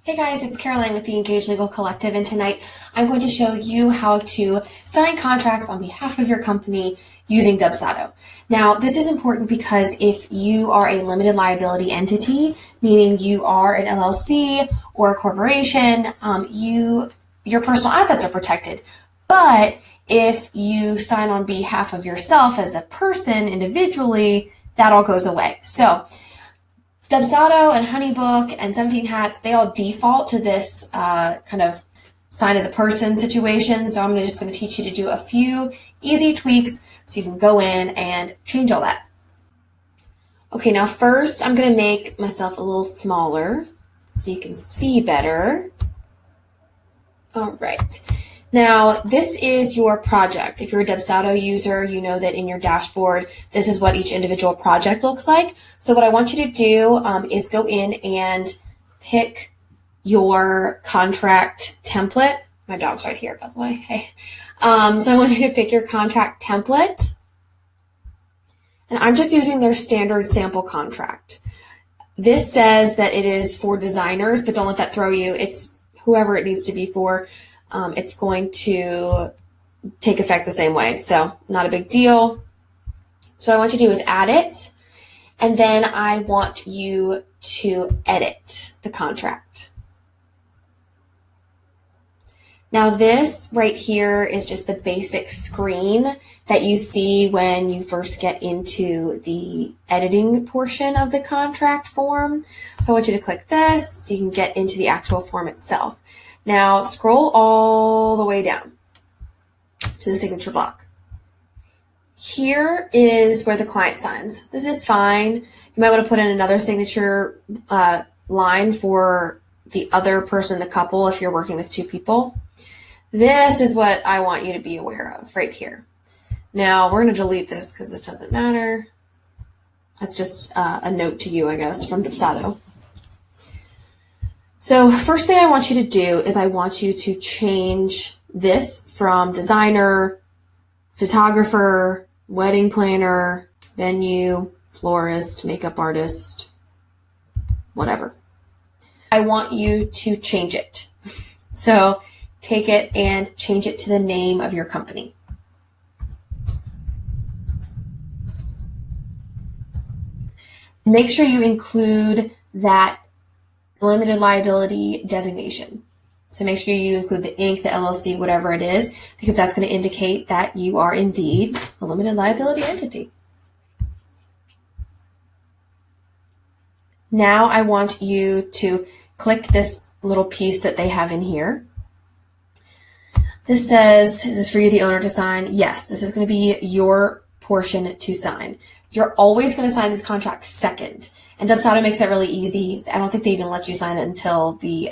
Hey guys, it's Caroline with the Engaged Legal Collective, and tonight I'm going to show you how to sign contracts on behalf of your company using Dubsado. Now, this is important because if you are a limited liability entity, meaning you are an LLC or a corporation, your personal assets are protected. But if you sign on behalf of yourself as a person individually, that all goes away. So Dubsado and Honeybook and 17 Hats, they all default to this kind of sign as a person situation. So I'm just going to teach you to do a few easy tweaks so you can go in and change all that. Okay, now first I'm going to make myself a little smaller so you can see better. All right. Now, this is your project. If you're a Dubsado user, you know that in your dashboard, this is what each individual project looks like. So what I want you to do is go in and pick your contract template. My dog's right here, by the way. Hey. So I want you to pick your contract template. And I'm just using their standard sample contract. This says that it is for designers, but don't let that throw you. It's whoever it needs to be for. It's going to take effect the same way. So not a big deal. So what I want you to do is add it. And then I want you to edit the contract. Now this right here is just the basic screen that you see when you first get into the editing portion of the contract form. So I want you to click this so you can get into the actual form itself. Now scroll all the way down to the signature block. Here is where the client signs. This is fine. You might want to put in another signature line for the other person in the couple if you're working with two people. This is what I want you to be aware of right here. Now we're going to delete this because this doesn't matter. That's just a note to you, I guess, from Dubsado. So first thing I want you to do is I want you to change this from designer, photographer, wedding planner, venue, florist, makeup artist, whatever. I want you to change it. So take it and change it to the name of your company. Make sure you include that limited liability designation. So make sure you include the Inc., the LLC, whatever it is, because that's going to indicate that you are indeed a limited liability entity. Now I want you to click this little piece that they have in here. This says, is this for you, the owner, to sign? Yes, this is going to be your portion to sign. You're always going to sign this contract second. And Dubsado makes that really easy. I don't think they even let you sign it until the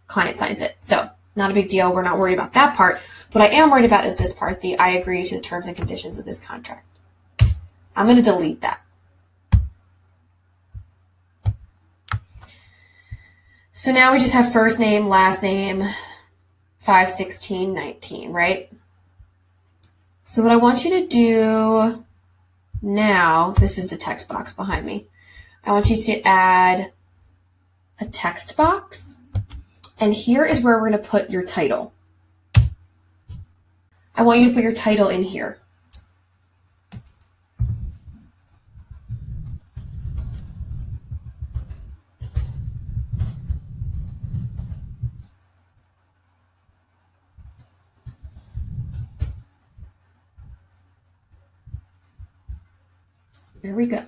client signs it. So not a big deal. We're not worried about that part. What I am worried about is this part, the I agree to the terms and conditions of this contract. I'm going to delete that. So now we just have first name, last name, 5/16/19, right? So what I want you to do now, this is the text box behind me. I want you to add a text box, and here is where we're going to put your title. I want you to put your title in here. There we go.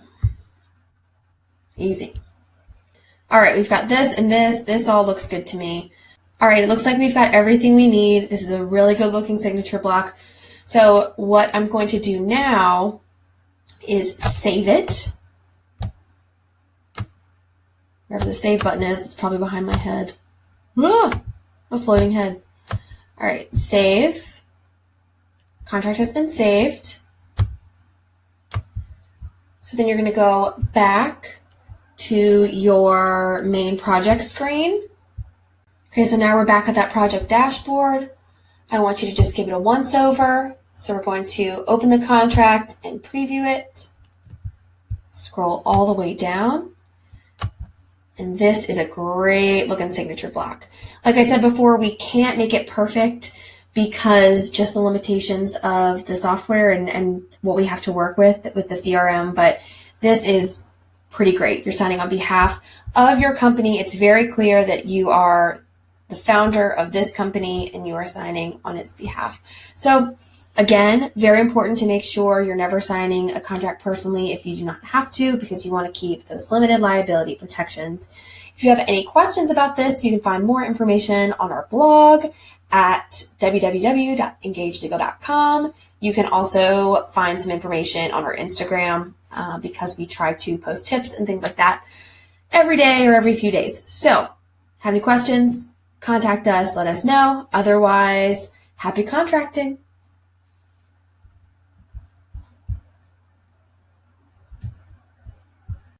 Easy. All right, we've got this and this. This all looks good to me. All right, it looks like we've got everything we need. This is a really good looking signature block. So what I'm going to do now is save it. Wherever the save button is, it's probably behind my head. Ah, a floating head. All right, save. Contract has been saved. So then you're going to go back to your main project screen. Okay, so now we're back at that project dashboard. I want you to just give it a once over. So we're going to open the contract and preview it. Scroll all the way down. And this is a great looking signature block. Like I said before, we can't make it perfect because just the limitations of the software and what we have to work with the CRM, but this is pretty great. You're signing on behalf of your company. It's very clear that you are the founder of this company and you are signing on its behalf. So again, very important to make sure you're never signing a contract personally if you do not have to, because you want to keep those limited liability protections. If you have any questions about this, you can find more information on our blog at www.engagelegal.com. You can also find some information on our Instagram because we try to post tips and things like that every day or every few days. So, have any questions? Contact us, let us know. Otherwise, happy contracting.